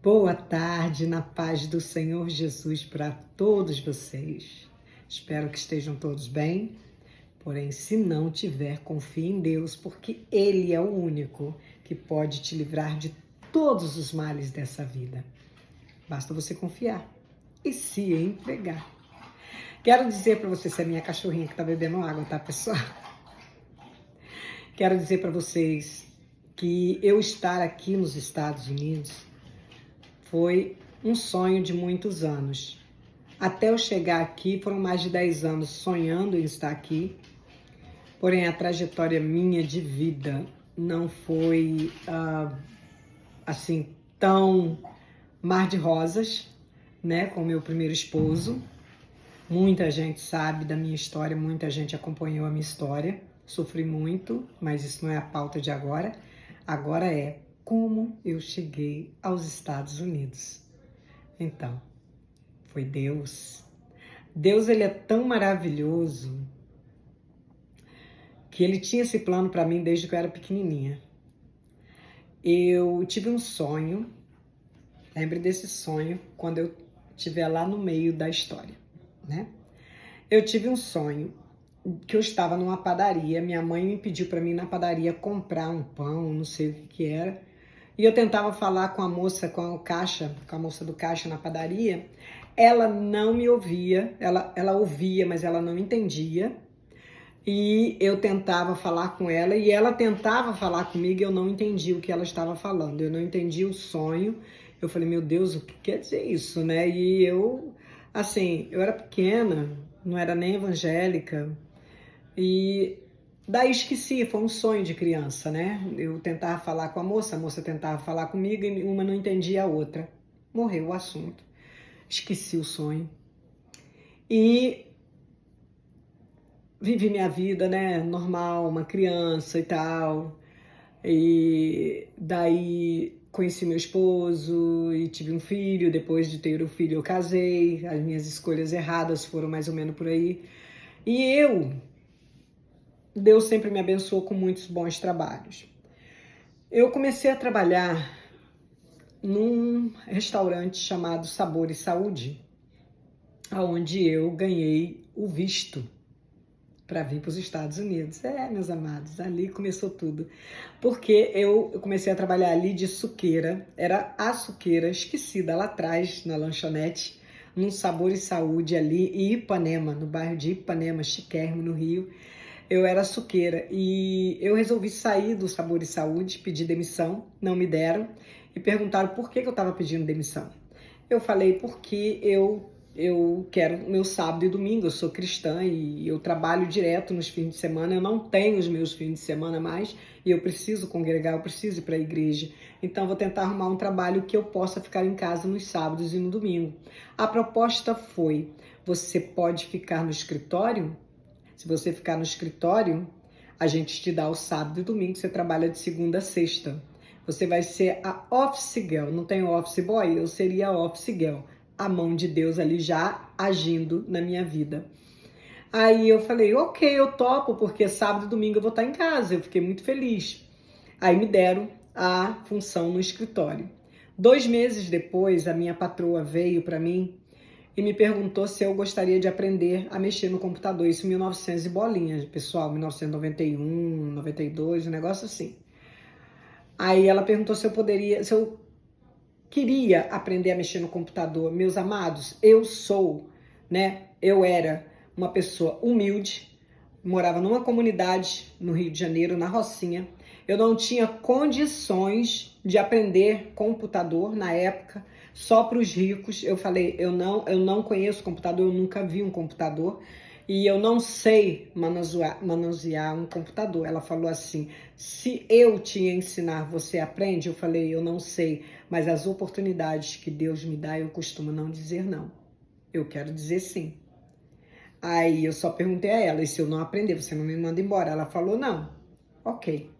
Boa tarde, na paz do Senhor Jesus para todos vocês. Espero que estejam todos bem, porém, se não tiver, confie em Deus, porque Ele é o único que pode te livrar de todos os males dessa vida. Basta você confiar e se entregar. Quero dizer para vocês, essa é a minha cachorrinha que está bebendo água, tá, pessoal? Quero dizer para vocês que eu estar aqui nos Estados Unidos foi um sonho de muitos anos. Até eu chegar aqui, foram mais de 10 anos sonhando em estar aqui. Porém, a trajetória minha de vida não foi assim tão mar de rosas, né, com meu primeiro esposo. Muita gente sabe da minha história, muita gente acompanhou a minha história. Sofri muito, mas isso não é a pauta de agora. Agora é como eu cheguei aos Estados Unidos. Então, foi Deus. Deus, ele é tão maravilhoso que ele tinha esse plano para mim desde que eu era pequenininha. Eu tive um sonho, lembre desse sonho quando eu estiver lá no meio da história, né? Eu tive um sonho que eu estava numa padaria, minha mãe me pediu para mim ir na padaria comprar um pão, não sei o que era, e eu tentava falar com a moça, com a moça do caixa na padaria. Ela não me ouvia, ela ouvia, mas ela não entendia. E eu tentava falar com ela e ela tentava falar comigo e eu não entendia o que ela estava falando. Eu não entendia o sonho. Eu falei, meu Deus, o que quer dizer isso, né? E eu, assim, eu era pequena, não era nem evangélica. E daí esqueci, foi um sonho de criança, né? Eu tentava falar com a moça tentava falar comigo e uma não entendia a outra. Morreu o assunto. Esqueci o sonho. E vivi minha vida, né, normal, uma criança e tal. E daí conheci meu esposo e tive um filho. Depois de ter o filho, eu casei. As minhas escolhas erradas foram mais ou menos por aí. E Deus sempre me abençoou com muitos bons trabalhos. Eu comecei a trabalhar num restaurante chamado Sabor e Saúde, onde eu ganhei o visto para vir para os Estados Unidos. Meus amados, ali começou tudo. Porque eu comecei a trabalhar ali de suqueira, era a suqueira esquecida lá atrás, na lanchonete, num Sabor e Saúde ali em Ipanema, no bairro de Ipanema, chiquérrimo, no Rio. Eu era suqueira e eu resolvi sair do Sabor e Saúde, pedir demissão, não me deram e perguntaram por que eu estava pedindo demissão. Eu falei porque eu quero meu sábado e domingo, eu sou cristã e eu trabalho direto nos fins de semana, eu não tenho os meus fins de semana mais e eu preciso congregar, eu preciso ir para a igreja. Então vou tentar arrumar um trabalho que eu possa ficar em casa nos sábados e no domingo. A proposta foi, você pode ficar no escritório? Se você ficar no escritório, a gente te dá o sábado e domingo, você trabalha de segunda a sexta. Você vai ser a office girl, não tem office boy? Eu seria a office girl. A mão de Deus ali já agindo na minha vida. Aí eu falei, ok, eu topo, porque sábado e domingo eu vou estar em casa. Eu fiquei muito feliz. Aí me deram a função no escritório. 2 meses depois, a minha patroa veio para mim e me perguntou se eu gostaria de aprender a mexer no computador. Isso em 1900 e bolinhas, pessoal, 1991, 92, um negócio assim. Aí ela perguntou se eu queria aprender a mexer no computador. Meus amados, eu era uma pessoa humilde, morava numa comunidade no Rio de Janeiro, na Rocinha. Eu não tinha condições de aprender computador na época, só para os ricos. Eu falei, eu não conheço computador, eu nunca vi um computador e eu não sei manusear um computador. Ela falou assim, se eu te ensinar, você aprende? Eu falei, eu não sei, mas as oportunidades que Deus me dá, eu costumo não dizer não. Eu quero dizer sim. Aí eu só perguntei a ela, e se eu não aprender, você não me manda embora? Ela falou, não. Ok.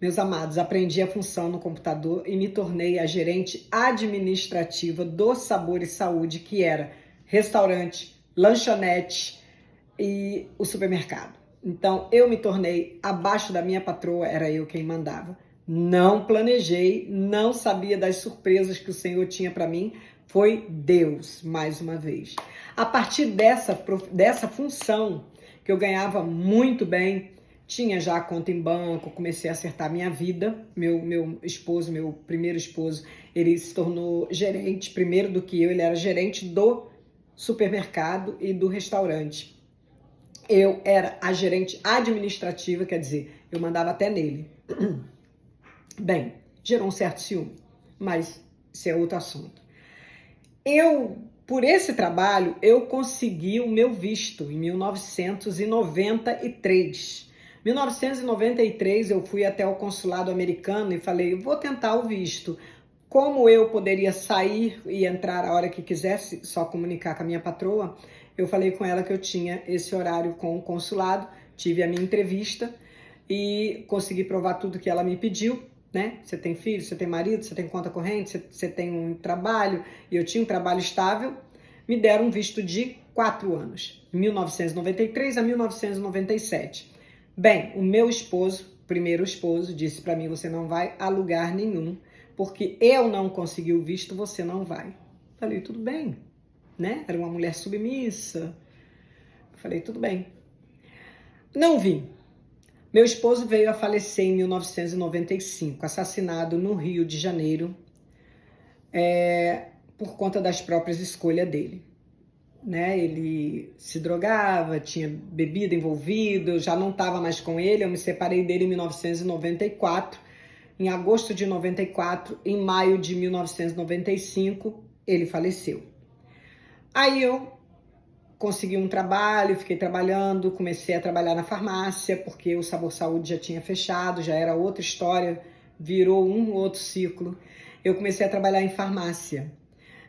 Meus amados, aprendi a função no computador e me tornei a gerente administrativa do Sabor e Saúde, que era restaurante, lanchonete e o supermercado. Então, eu me tornei, abaixo da minha patroa, era eu quem mandava. Não planejei, não sabia das surpresas que o Senhor tinha para mim. Foi Deus, mais uma vez. A partir dessa função, que eu ganhava muito bem, tinha já a conta em banco, comecei a acertar minha vida. Meu esposo, meu primeiro esposo, ele se tornou gerente, primeiro do que eu, ele era gerente do supermercado e do restaurante. Eu era a gerente administrativa, quer dizer, eu mandava até nele. Bem, gerou um certo ciúme, mas isso é outro assunto. Por esse trabalho, eu consegui o meu visto em 1993. Em 1993, eu fui até o consulado americano e falei, vou tentar o visto. Como eu poderia sair e entrar a hora que quisesse, só comunicar com a minha patroa, eu falei com ela que eu tinha esse horário com o consulado, tive a minha entrevista e consegui provar tudo que ela me pediu, né? Você tem filho, você tem marido, você tem conta corrente, você tem um trabalho, e eu tinha um trabalho estável, me deram um visto de 4 anos, 1993 a 1997. Bem, o meu esposo, primeiro esposo, disse para mim, você não vai a lugar nenhum, porque eu não consegui o visto, você não vai. Falei, tudo bem, né? Era uma mulher submissa. Falei, tudo bem. Não vim. Meu esposo veio a falecer em 1995, assassinado no Rio de Janeiro, por conta das próprias escolhas dele. Né? Ele se drogava, tinha bebida envolvida, eu já não estava mais com ele, eu me separei dele em 1994. Em agosto de 94, em maio de 1995, ele faleceu. Aí eu consegui um trabalho, fiquei trabalhando, comecei a trabalhar na farmácia, porque o Sabor Saúde já tinha fechado, já era outra história, virou um outro ciclo. Eu comecei a trabalhar em farmácia.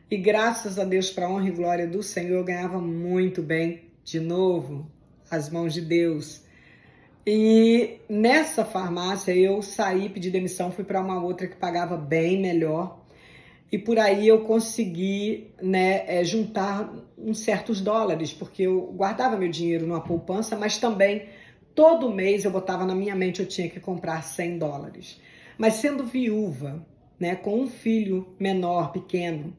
E graças a Deus, para a honra e glória do Senhor, eu ganhava muito bem, de novo, as mãos de Deus. E nessa farmácia eu saí, pedi demissão, fui para uma outra que pagava bem melhor. E por aí eu consegui, né, juntar uns certos dólares, porque eu guardava meu dinheiro numa poupança, mas também todo mês eu botava na minha mente eu tinha que comprar 100 dólares. Mas sendo viúva, né, com um filho menor, pequeno,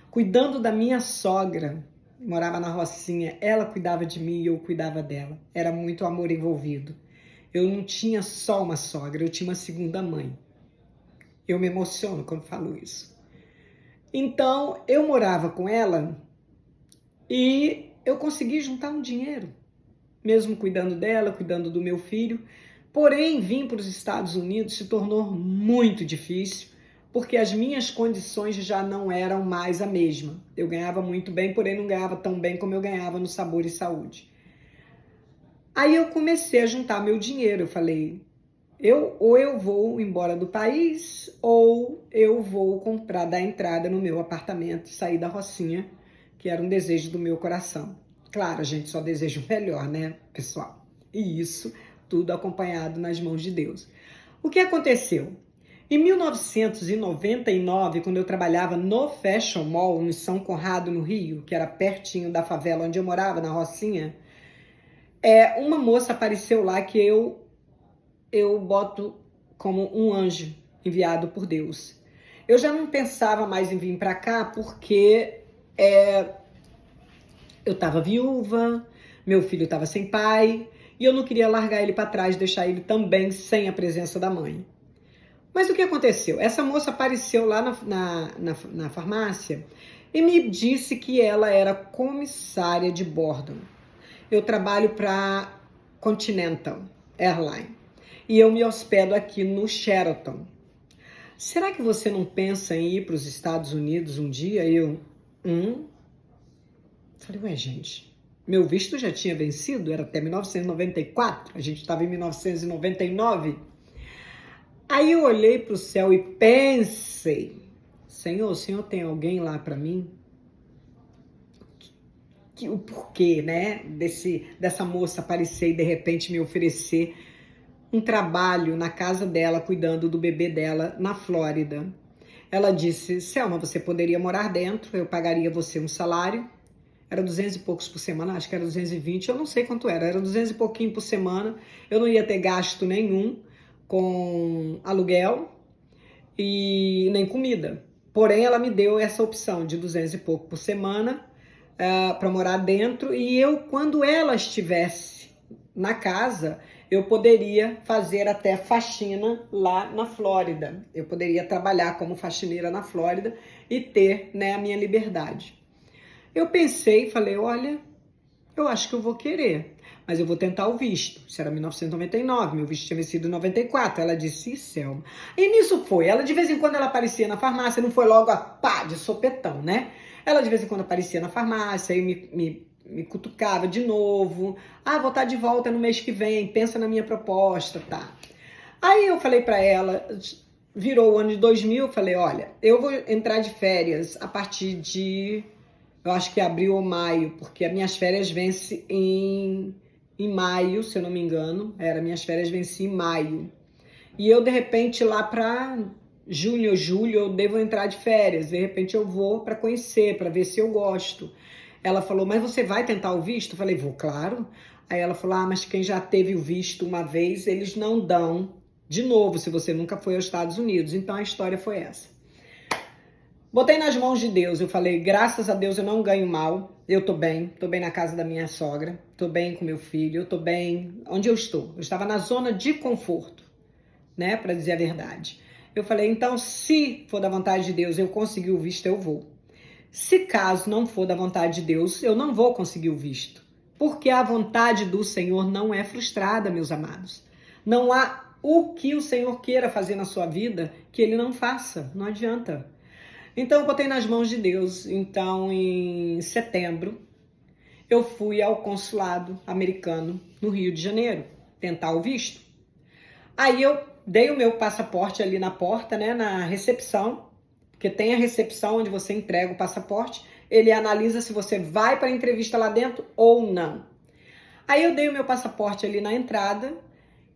cuidando da minha sogra, morava na Rocinha, ela cuidava de mim e eu cuidava dela. Era muito amor envolvido. Eu não tinha só uma sogra, eu tinha uma segunda mãe. Eu me emociono quando falo isso. Então, eu morava com ela e eu consegui juntar um dinheiro, mesmo cuidando dela, cuidando do meu filho. Porém, vir para os Estados Unidos se tornou muito difícil, porque as minhas condições já não eram mais a mesma. Eu ganhava muito bem, porém não ganhava tão bem como eu ganhava no Sabor e Saúde. Aí eu comecei a juntar meu dinheiro. Eu falei, ou eu vou embora do país, ou eu vou comprar, dar entrada no meu apartamento e sair da Rocinha, que era um desejo do meu coração. Claro, a gente só deseja o melhor, né, pessoal? E isso tudo acompanhado nas mãos de Deus. O que aconteceu? Em 1999, quando eu trabalhava no Fashion Mall, no São Conrado, no Rio, que era pertinho da favela onde eu morava, na Rocinha, uma moça apareceu lá que eu boto como um anjo enviado por Deus. Eu já não pensava mais em vir para cá porque eu estava viúva, meu filho estava sem pai e eu não queria largar ele para trás, deixar ele também sem a presença da mãe. Mas o que aconteceu? Essa moça apareceu lá na farmácia e me disse que ela era comissária de bordo. Eu trabalho para Continental Airlines e eu me hospedo aqui no Sheraton. Será que você não pensa em ir para os Estados Unidos um dia? Falei, ué, gente, meu visto já tinha vencido, era até 1994, a gente estava em 1999. Aí eu olhei para o céu e pensei, Senhor, o Senhor tem alguém lá para mim? O porquê, né, dessa moça aparecer e de repente me oferecer um trabalho na casa dela, cuidando do bebê dela na Flórida. Ela disse, Selma, você poderia morar dentro, eu pagaria você um salário, era 200 e poucos por semana, acho que era 220, eu não sei quanto era 200 e pouquinho por semana, eu não ia ter gasto nenhum com aluguel, e nem comida. Porém, ela me deu essa opção de 200 e pouco por semana para morar dentro, e eu, quando ela estivesse na casa, eu poderia fazer até faxina lá na Flórida. Eu poderia trabalhar como faxineira na Flórida e ter, né, a minha liberdade. Eu pensei e falei, olha, eu acho que eu vou querer, mas eu vou tentar o visto. Isso era 1999, meu visto tinha vencido em 94. Ela disse, Selma. E nisso foi. Ela, de vez em quando, ela aparecia na farmácia, não foi logo a pá, de sopetão, né? Ela, de vez em quando, aparecia na farmácia e me cutucava de novo. Ah, vou estar de volta no mês que vem, pensa na minha proposta, tá? Aí eu falei pra ela, virou o ano de 2000, eu falei, olha, eu vou entrar de férias a partir de, eu acho que abril ou maio, porque as minhas férias vencem em maio, se eu não me engano. Minhas férias venciam em maio. E eu, de repente, lá pra junho ou julho, eu devo entrar de férias. De repente eu vou pra conhecer, pra ver se eu gosto. Ela falou, mas você vai tentar o visto? Eu falei, vou, claro. Aí ela falou, mas quem já teve o visto uma vez, eles não dão de novo, se você nunca foi aos Estados Unidos. Então a história foi essa. Botei nas mãos de Deus, eu falei, graças a Deus eu não ganho mal, eu tô bem na casa da minha sogra, tô bem com meu filho, eu tô bem onde eu estou. Eu estava na zona de conforto, né, para dizer a verdade. Eu falei, então se for da vontade de Deus eu conseguir o visto, eu vou. Se caso não for da vontade de Deus, eu não vou conseguir o visto. Porque a vontade do Senhor não é frustrada, meus amados. Não há o que o Senhor queira fazer na sua vida que Ele não faça, não adianta. Então eu botei nas mãos de Deus. Então em setembro eu fui ao consulado americano no Rio de Janeiro tentar o visto. Aí eu dei o meu passaporte ali na porta, né, na recepção, porque tem a recepção onde você entrega o passaporte, ele analisa se você vai para a entrevista lá dentro ou não. Aí eu dei o meu passaporte ali na entrada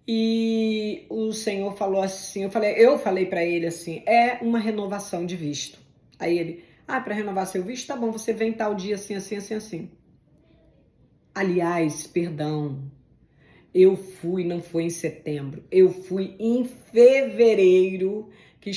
e o senhor falou assim, eu falei para ele assim, é uma renovação de visto. Aí ele, para renovar seu visto, tá bom, você vem tal dia assim, assim, assim, assim. Aliás, perdão, eu fui, não foi em setembro, eu fui em fevereiro, que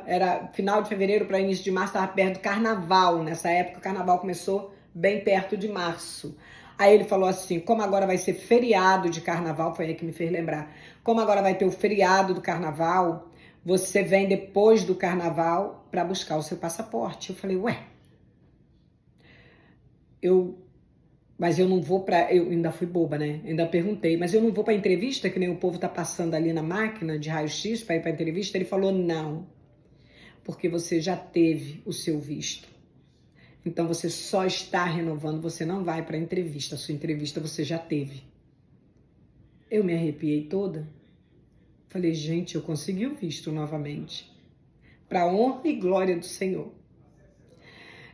era final de fevereiro para início de março, estava perto do carnaval. Nessa época o carnaval começou bem perto de março. Aí ele falou assim, como agora vai ser feriado de carnaval, foi aí que me fez lembrar, como agora vai ter o feriado do carnaval, você vem depois do carnaval para buscar o seu passaporte. Eu falei, ué, mas eu não vou eu ainda fui boba, né? Ainda perguntei, mas eu não vou para entrevista, que nem o povo tá passando ali na máquina de raio-x para ir para entrevista? Ele falou, não, porque você já teve o seu visto. Então você só está renovando, você não vai para entrevista, a sua entrevista você já teve. Eu me arrepiei toda. Falei, gente, eu consegui o visto novamente. Para honra e glória do Senhor.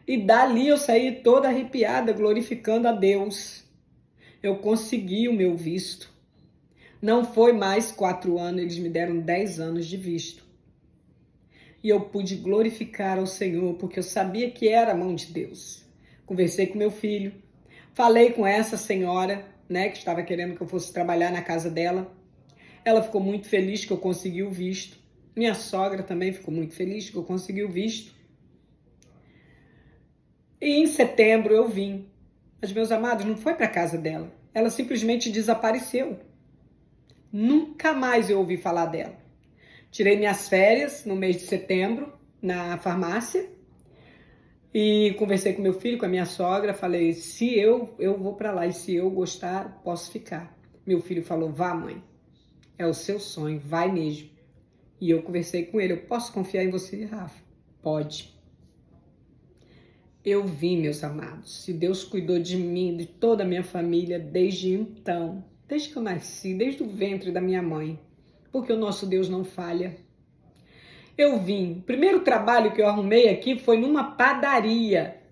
E dali eu saí toda arrepiada, glorificando a Deus. Eu consegui o meu visto. Não foi mais 4 anos, eles me deram 10 anos de visto. E eu pude glorificar ao Senhor, porque eu sabia que era a mão de Deus. Conversei com meu filho, falei com essa senhora, né, que estava querendo que eu fosse trabalhar na casa dela. Ela ficou muito feliz que eu consegui o visto. Minha sogra também ficou muito feliz que eu consegui o visto. E em setembro eu vim. Mas, meus amados, não foi para casa dela. Ela simplesmente desapareceu. Nunca mais eu ouvi falar dela. Tirei minhas férias no mês de setembro, na farmácia, e conversei com meu filho, com a minha sogra, falei, se eu vou para lá, e se eu gostar, posso ficar. Meu filho falou, vá, mãe, é o seu sonho, vai mesmo. E eu conversei com ele, eu posso confiar em você, Rafa? Pode. Eu vim, meus amados, e Deus cuidou de mim, de toda a minha família, desde então, desde que eu nasci, desde o ventre da minha mãe, porque o nosso Deus não falha. Eu vim, o primeiro trabalho que eu arrumei aqui foi numa padaria,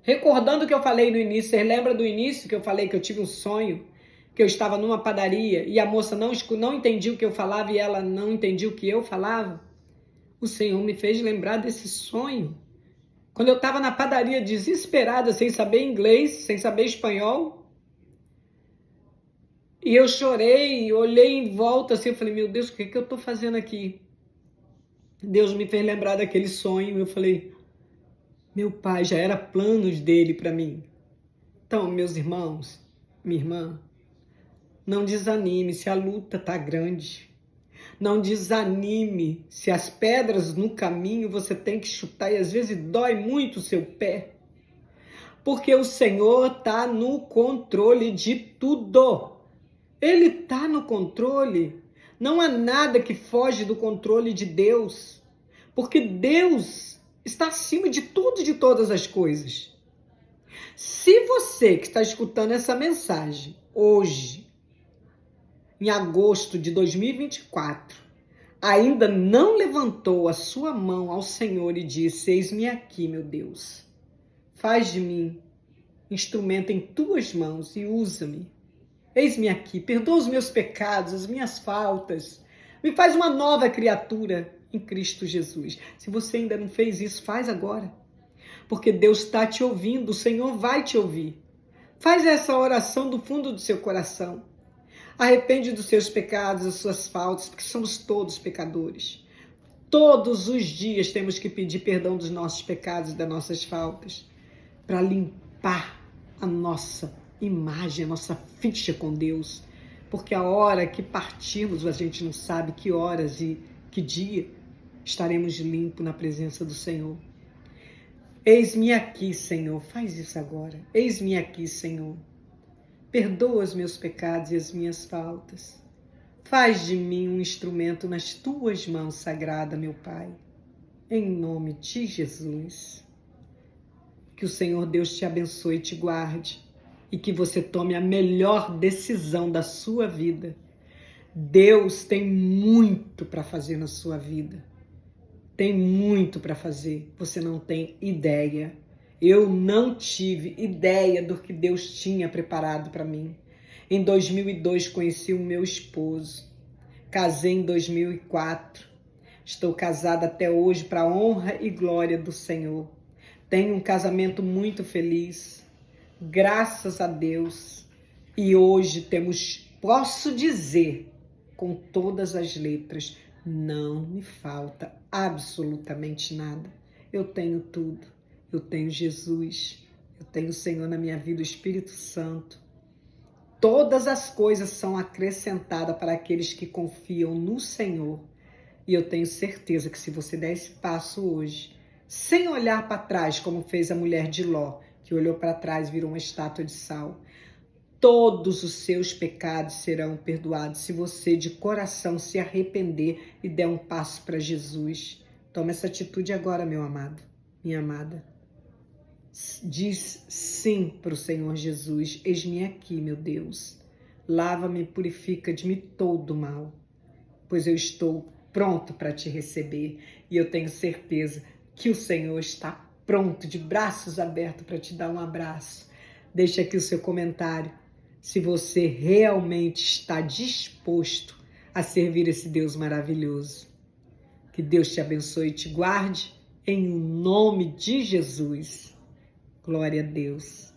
recordando o que eu falei no início. Você lembra do início que eu falei que eu tive um sonho, que eu estava numa padaria e a moça não entendia o que eu falava e ela não entendia o que eu falava? O Senhor me fez lembrar desse sonho. Quando eu estava na padaria desesperada, sem saber inglês, sem saber espanhol, e eu chorei, olhei em volta assim, eu falei, meu Deus, o que eu estou fazendo aqui? Deus me fez lembrar daquele sonho. Eu falei, meu pai, já era planos dele para mim. Então, meus irmãos, minha irmã, não desanime se a luta tá grande. Não desanime se as pedras no caminho você tem que chutar e às vezes dói muito o seu pé. Porque o Senhor está no controle de tudo. Ele está no controle. Não há nada que foge do controle de Deus. Porque Deus está acima de tudo e de todas as coisas. Se você que está escutando essa mensagem hoje, em agosto de 2024, ainda não levantou a sua mão ao Senhor e disse, eis-me aqui, meu Deus. Faz de mim instrumento em tuas mãos e usa-me. Eis-me aqui, perdoa os meus pecados, as minhas faltas. Me faz uma nova criatura em Cristo Jesus. Se você ainda não fez isso, faz agora. Porque Deus está te ouvindo, o Senhor vai te ouvir. Faz essa oração do fundo do seu coração. Arrepende dos seus pecados, das suas faltas, porque somos todos pecadores. Todos os dias temos que pedir perdão dos nossos pecados e das nossas faltas, para limpar a nossa imagem, a nossa ficha com Deus. Porque a hora que partirmos, a gente não sabe que horas e que dia estaremos limpos na presença do Senhor. Eis-me aqui, Senhor. Faz isso agora. Eis-me aqui, Senhor. Perdoa os meus pecados e as minhas faltas. Faz de mim um instrumento nas tuas mãos sagradas, meu Pai. Em nome de Jesus. Que o Senhor Deus te abençoe e te guarde. E que você tome a melhor decisão da sua vida. Deus tem muito para fazer na sua vida. Tem muito para fazer. Você não tem ideia. Eu não tive ideia do que Deus tinha preparado para mim. Em 2002 conheci o meu esposo. Casei em 2004. Estou casada até hoje para a honra e glória do Senhor. Tenho um casamento muito feliz. Graças a Deus. E hoje posso dizer com todas as letras, não me falta absolutamente nada. Eu tenho tudo. Eu tenho Jesus, eu tenho o Senhor na minha vida, o Espírito Santo. Todas as coisas são acrescentadas para aqueles que confiam no Senhor. E eu tenho certeza que se você der esse passo hoje, sem olhar para trás, como fez a mulher de Ló, que olhou para trás e virou uma estátua de sal, todos os seus pecados serão perdoados se você de coração se arrepender e der um passo para Jesus. Toma essa atitude agora, meu amado, minha amada. Diz sim para o Senhor Jesus, eis-me aqui, meu Deus. Lava-me e purifica-me de todo mal, pois eu estou pronto para te receber e eu tenho certeza que o Senhor está pronto, de braços abertos para te dar um abraço. Deixe aqui o seu comentário, se você realmente está disposto a servir esse Deus maravilhoso. Que Deus te abençoe e te guarde, em nome de Jesus. Glória a Deus.